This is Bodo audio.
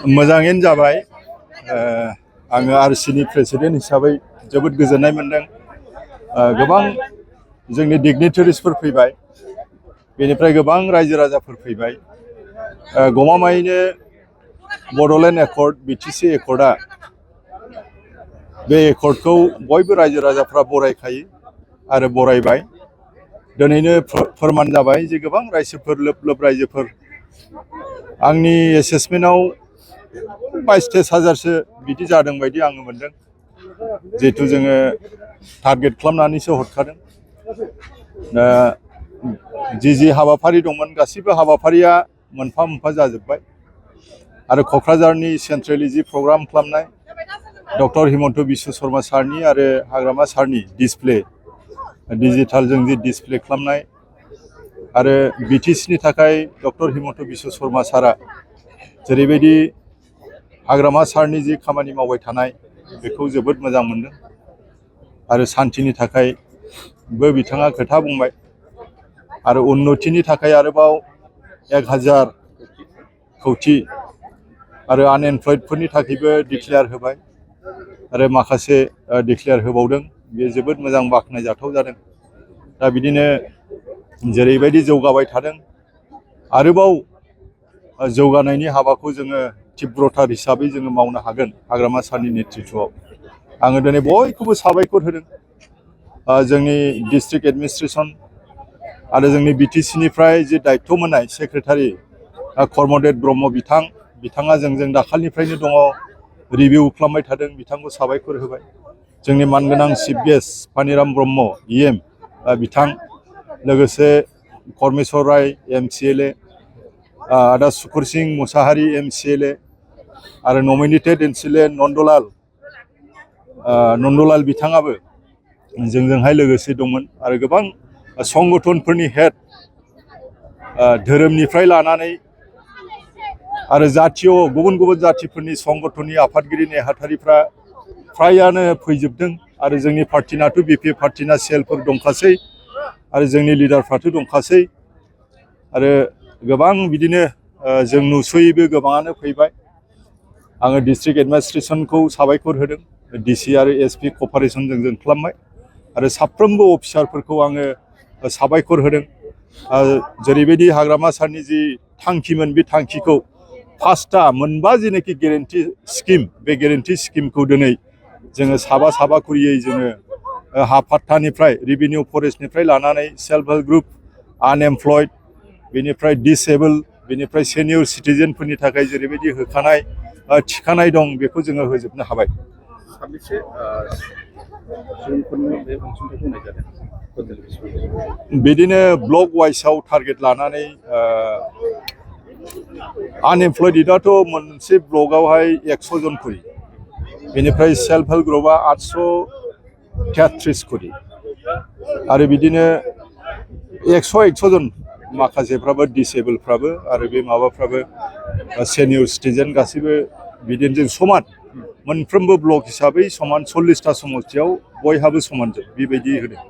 मोजाङैनो जाबाय। आङो आरसिनि प्रेसिडेन्ट हिसाबै जोबोद गोजोननाय मोनदों। गोबां जोंनि डिगनिटारिसफोर फैबाय, बेनिफ्राय गोबां रायजो राजाफोर फैबाय। गमामायैनो बड'लेण्ड एकर्ड बिटिसि एकर्डआ बे एकर्डखौ बयबो रायजो राजाफ्रा बरायखायो आरो बरायबाय। दिनैनो फोरमान जाबाय जे गोबां रायजोफोर लोब लोब रायजोफोर आंनि एसेसमेन्टआव 22,000 बिदि जादों बायदि आङो मोनदों। जिहेतु जोङो टारगेट खालामनानैसो हरखादों। जि हाबाफारि दंमोन गासिबो हाबाफारिया मोनफा मोनफा जाजोब्बाय। आरो क'क्राझारनि सेन्ट्रेलि जि प्रग्राम खालामनाय डक्टर हिमन्त बिश्व शर्मा सारनि आरो हाग्रामा सारनि डिसप्ले डिजिटेलजों जि डिसप्ले खालामनाय आरो बिटिसिनि थाखाय डक्टर हिमन्त बिश्व शर्मा सारा जेरैबायदि हाग्रामा सारनि जि खामानि मावबाय थानाय बेखौ जोबोद मोजां मोनदों आरो सान्थिनि थाखायबो बिथाङा खोथा बुंबाय आरो उन्नतिनि थाखाय आरोबाव 1000 कौटि आरो आनएमप्लयडफोरनि थाखायबो डिक्लेयार होबाय आरो माखासे डिक्लेयार होबावदों। बे जोबोद मोजां बाख्नायजाथाव जादों। दा बिदिनो जेरैबायदि जौगाबाय थादों आरोबाव जौगानायनि हाबाखौ जोङो तीव्रतार हिसाबै जोङो मावनो हागोन हाग्रामा सारनि नेतृत्वआव। आङो दिनै बयखौबो साबायखर होदों। जोंनि डिस्ट्रिक्ट एडमिनिस्ट्रेसन आरो जोंनि बिटिसिनिफ्राय जि दायित्व मोननाय सेक्रेटारि कर्मदेब ब्रह्म बिथाङा जोंजों दाखालिनिफ्रायनो दङ, रिभिउ खालामबाय थादों, बिथांखौ साबायखर होबाय। जोंनि मानगोनां chief guest Paniram Brahma EM बिथां, लोगोसे परमेश्वर राय MCLA, आदा सुकुर सिंह मुसाहारि MCLA आरो नमिनेटेड MCLA नन्दलाल बिथाङाबो जोंजोंहाय लोगोसे दंमोन आरो गोबां संगठनफोरनि हेड धोरोमनिफ्राय लानानै आरो जातीय गुबुन गुबुन जातिफोरनि संगठननि आफादगिरि नेहाथारिफ्रा फ्रायानो फैजोबदों आरो जोंनि पार्टिनाथ' BP पार्टिना सेलफोर दंखासै आरो जोंनि लिडारफ्राथ' दंखासै आरो गोबां बिदिनो जों नुस'यैबो गोबाङानो फैबाय। आङो डिस्ट्रिक्ट एडमिनिस्ट्रेसनखौ साबायखर होदों। DC आरो SP कपारेसनजों जों खालामबाय आरो साफ्रोमबो अफिसारफोरखौ आङो साबायखर होदों। जेरैबायदि हाग्रामा सारनि जि थांखिमोन बे थांखिखौ फार्स्टआ मोनबा जेनाखि गेरेन्टि स्किम बे गेरेन्टि स्किमखौ दिनै जोङो साबा खुरियै जोङो हा पाट्टानिफ्राय रेभिनिउ फरेस्टनिफ्राय लानानै सेल्फ हेल्प ग्रुप, आनएमप्लयड, बेनिफ्राय डिसेबोल, बेनिफ्राय सेनियर सिटिजेनफोरनि थाखाय जेरैबायदि होखानाय थिखानाय दं बेखौ जोङो होजोबनो हाबाय। बिदिनो ब्लक वाइसआव टारगेट लानानै आनएमप्लयडआथ' मोनसे ब्लकआवहाय 100 जन खरि, बेनिफ्राय सेल्फ हेल्प ग्रुपआ 833 खरि आरो बिदिनो 100 जन माखासेफ्राबो डिसेबोलफ्राबो आरो बे माबाफ्राबो सेनियर सिटिजेन गासैबो बिदिनो जों समान मोनफ्रोमबो ब्लक हिसाबै समान 40टा समस्थियाव बयहाबो समानजोब बेबायदि होदों।